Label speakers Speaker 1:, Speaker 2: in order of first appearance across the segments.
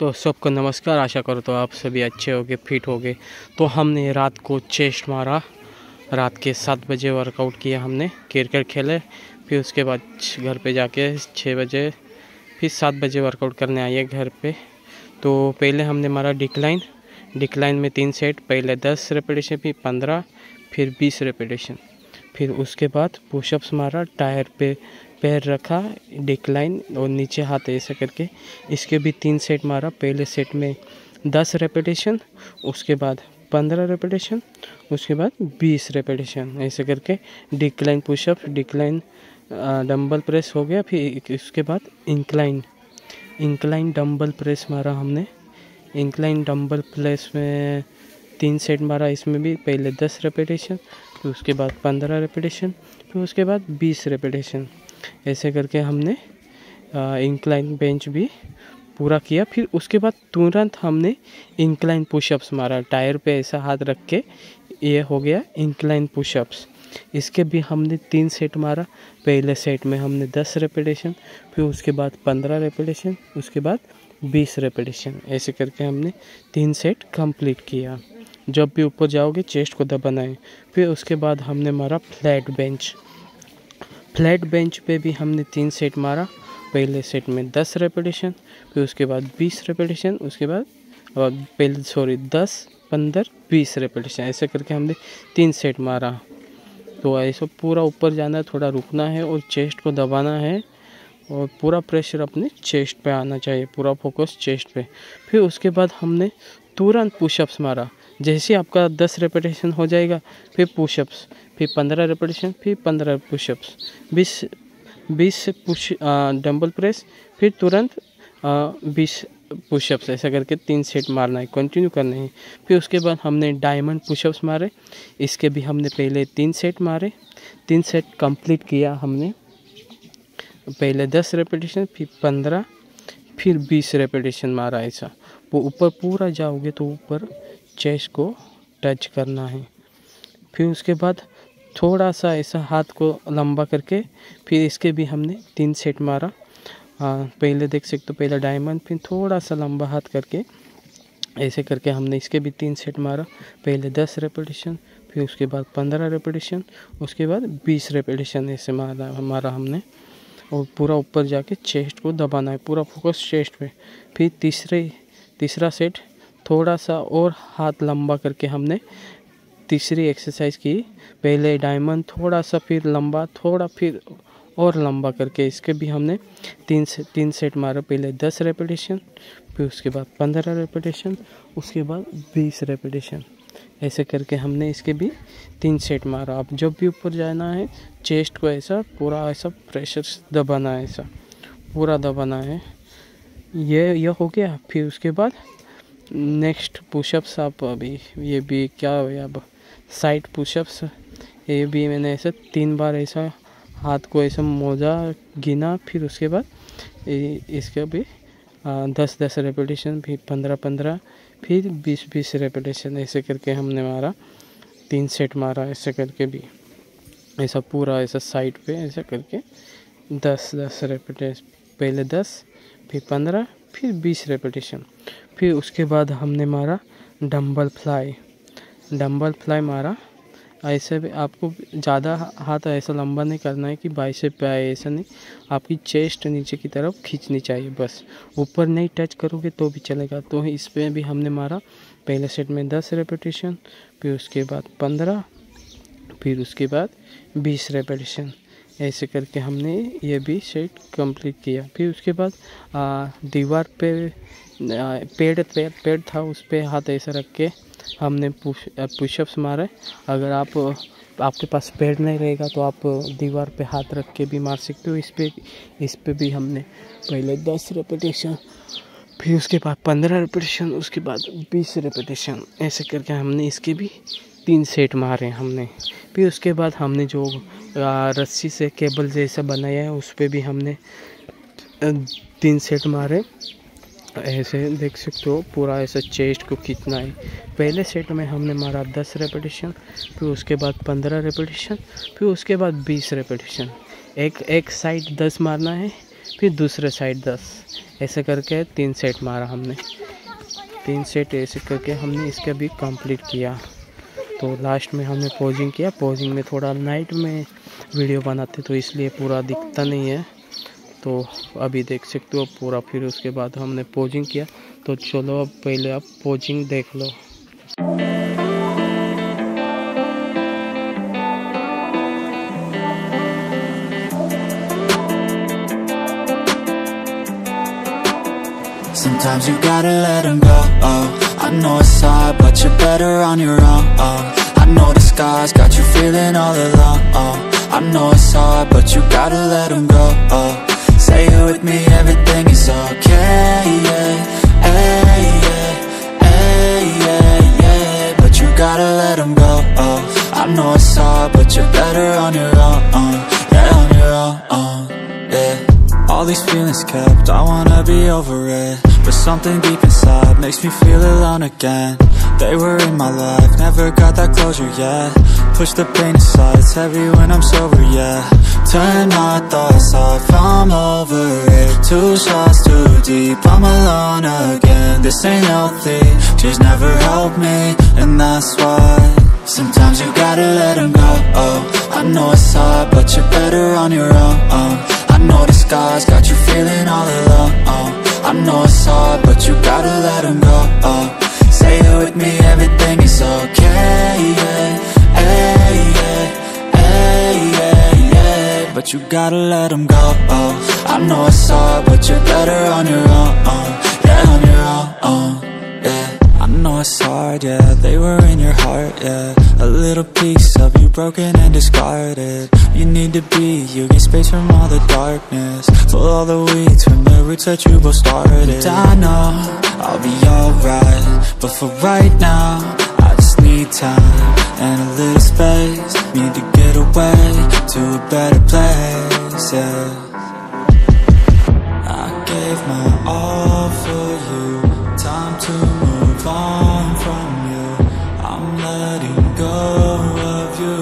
Speaker 1: तो सबको नमस्कार। आशा करो तो आप सभी अच्छे होगे, फिट होगे। तो हमने रात को चेस्ट मारा, रात के 7 बजे वर्कआउट किया, हमने क्रिकेट खेले। फिर उसके बाद घर पे जाके 6 बजे फिर 7 बजे वर्कआउट करने आए घर पे। तो पहले हमने मारा डिक्लाइन में 3 सेट, पहले 10 रेपिटेशन, फिर 15, फिर 20 रेपिटेशन। फिर उसके बाद पुशअप्स मारा, टायर पे पैर रखा, डिक्लाइन और नीचे हाथ ऐसे करके। इसके भी 3 सेट मारा। पहले सेट में 10 रेपिटेशन, उसके बाद 15 रेपिटेशन, उसके बाद 20 रेपिटेशन, ऐसे करके decline pushup, decline dumbbell press हो गया। फिर उसके बाद इंक्लाइन डंबल प्रेस मारा हमने। इंक्लाइन डंबल प्रेस में 3 सेट मारा। इसमें भी पहले 10 रेपिटेशन, फिर उसके बाद 15 रेपिटेशन, फिर उसके बाद 20 रेपिटेशन, ऐसे करके हमने इंक्लाइन बेंच भी पूरा किया। फिर उसके बाद तुरंत हमने इंक्लाइन पुशअप्स मारा, टायर पे ऐसा हाथ रख के। ये हो गया इंक्लाइन पुशअप्स। इसके भी हमने 3 सेट मारा। पहले सेट में हमने 10 रेपिटेशन, फिर उसके बाद 15 रेपिटेशन, उसके बाद 20 रेपिटेशन, ऐसे करके हमने 3 सेट कंप्लीट किया। जब भी ऊपर जाओगे चेस्ट को दबाना है। फिर उसके बाद हमने मारा फ्लैट बेंच पे भी हमने 3 सेट मारा। पहले सेट में 10 रेपिटेशन, फिर उसके बाद 20 रेपिटेशन, उसके बाद 10, 15, 20 रेपिटेशन, ऐसे करके हमने 3 सेट मारा। तो ऐसा पूरा ऊपर जाना है, थोड़ा रुकना है और चेस्ट को दबाना है और पूरा प्रेशर अपने चेस्ट पे आना चाहिए, पूरा फोकस चेस्ट पे। फिर उसके बाद हमने तुरंत पुशअप्स मारा। जैसे आपका 10 रेपिटेशन हो जाएगा, फिर पुशअप्स, फिर 15 रेपिटेशन, फिर 15 पुशअप्स, 20 पुश डंबल प्रेस, फिर तुरंत 20 पुशअप्स, ऐसा करके 3 सेट मारना है, कंटिन्यू करना है। फिर उसके बाद हमने डायमंड पुशअप्स मारे। इसके भी हमने पहले 3 सेट मारे। 3 सेट कंप्लीट किया हमने। पहले 10 रेपिटेशन, फिर 15, फिर 20 रेपिटेशन मारा। ऐसा वो ऊपर पूरा जाओगे तो ऊपर चेस्ट को टच करना है। फिर उसके बाद थोड़ा सा ऐसा हाथ को लंबा करके फिर इसके भी हमने 3 सेट मारा। पहले देख सकते हो, पहले डायमंड, फिर थोड़ा सा लंबा हाथ करके, ऐसे करके हमने इसके भी 3 सेट मारा। पहले 10 रेपिटेशन, फिर उसके बाद 15 रेपिटेशन, उसके बाद 20 रेपिटेशन, ऐसे मारा हमने। और पूरा ऊपर जाके चेस्ट को दबाना है, पूरा फोकस चेस्ट पे। फिर तीसरा सेट थोड़ा सा और हाथ लंबा करके हमने तीसरी एक्सरसाइज की। पहले डायमंड, थोड़ा सा फिर लंबा, थोड़ा फिर और लंबा करके इसके भी हमने 3 सेट मारा। पहले 10 रेपिटेशन, फिर उसके बाद 15 रेपिटेशन, उसके बाद 20 रेपिटेशन, ऐसे करके हमने इसके भी 3 सेट मारा। अब जब भी ऊपर जाना है चेस्ट को ऐसा पूरा ऐसा प्रेशर दबाना है, ऐसा पूरा दबाना है। ये हो गया। फिर उसके बाद नेक्स्ट पुशअप्स, आप अभी ये भी क्या हो गया, अब साइड पुशअप्स। ये भी मैंने ऐसा 3 बार ऐसा हाथ को ऐसा मोजा गिना। फिर उसके बाद इसका भी 10 रेपिटेशन, फिर 15, फिर 20 रेपिटेशन, ऐसे करके हमने मारा। 3 सेट मारा ऐसे करके भी, ऐसा पूरा ऐसा साइड पे ऐसा करके 10 रेपिटेशन। पहले 10, फिर 15, फिर 20 रेपिटेशन। फिर उसके बाद हमने मारा डंबल फ्लाई मारा। ऐसे भी आपको ज़्यादा हाथ ऐसा लंबा नहीं करना है कि बाइसेप पे आए, ऐसा नहीं। आपकी चेस्ट नीचे की तरफ खींचनी चाहिए, बस ऊपर नहीं टच करोगे तो भी चलेगा। तो इस पे भी हमने मारा। पहले सेट में 10 रेपिटेशन, फिर उसके बाद 15, फिर उसके बाद 20 रेपिटेशन, ऐसे करके हमने ये भी सेट कंप्लीट किया। फिर उसके बाद दीवार पे पेड़ था, उस पे हाथ ऐसा रख के हमने पुशअप्स मारे। अगर आपके पास पेड़ नहीं रहेगा तो आप दीवार पे हाथ रख के भी मार सकते हो। इस पे भी हमने पहले 10 रेपिटेशन, फिर उसके बाद 15 रेपिटेशन, उसके बाद 20 रेपिटेशन, ऐसे करके हमने इसके भी 3 सेट मारे हमने। फिर उसके बाद हमने जो रस्सी से केबल जैसा बनाया है उस पे भी हमने 3 सेट मारे। ऐसे देख सकते हो पूरा ऐसा चेस्ट को खींचना है। पहले सेट में हमने मारा 10 रेपिटेशन, फिर उसके बाद 15 रेपिटेशन, फिर उसके बाद 20 रेपिटेशन। एक साइड 10 मारना है, फिर दूसरे साइड 10। ऐसे करके 3 सेट मारा हमने। 3 सेट ऐसे करके हमने इसका भी कंप्लीट किया। तो लास्ट में हमने पोजिंग किया। पोजिंग में थोड़ा नाइट में वीडियो बनाते तो इसलिए पूरा दिखता नहीं है, तो अभी देख सकते हो पूरा। फिर उसके बाद हमने पोजिंग किया। तो चलो अब पहले आप पोजिंग देख लो।
Speaker 2: Sometimes you gotta let them go, oh. I know it's hard, but you're better on your own, oh. I know the sky's got you feeling all alone, oh. I know it's hard, but you gotta let them go, oh. Say it with me, everything is okay, yeah. Hey, yeah, hey, yeah, yeah. But you gotta let them go, oh. I know it's hard, but you're better on your own, yeah, on your own, yeah. All these feelings kept, I wanna be over it, but something deep inside makes me feel alone again. They were in my life, never got that closure yet. Push the pain aside, it's heavy when I'm sober, yeah. Turn my thoughts off, I'm over it. 2 shots too deep, I'm alone again. This ain't healthy, she's never helped me, and that's why sometimes you gotta let them go, oh. I know it's hard, but you're better on your own, I know the sky's got you feeling all alone, I know it's hard, but you gotta let them go, Say it with me, everything is okay, yeah. Hey, yeah, hey, yeah, yeah. But you gotta let them go, I know it's hard, but you're better on your own, yeah, on your own, yeah. I know it's hard, yeah, they were in your heart, yeah. A little piece of you broken and discarded. You need to be, you get space from all the darkness. Pull all the weeds from the roots that you both started. And I know I'll be alright, but for right now I just need time and a little space. Need to get away to a better place, yeah. I gave my all for you, time to move on from you. I'm letting go of you.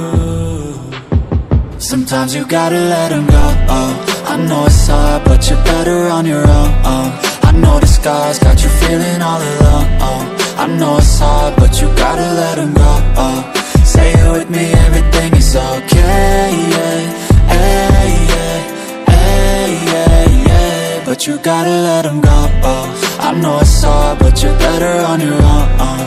Speaker 2: Sometimes you gotta let them go, I know it's hard, but you're better on your own, I know the sky's got you feeling all alone, I know it's hard, but you gotta let them go, Say it with me, everything is okay, yeah. Hey, yeah, hey, yeah, yeah. But you gotta let them go, I know it's hard, but you're better on your own,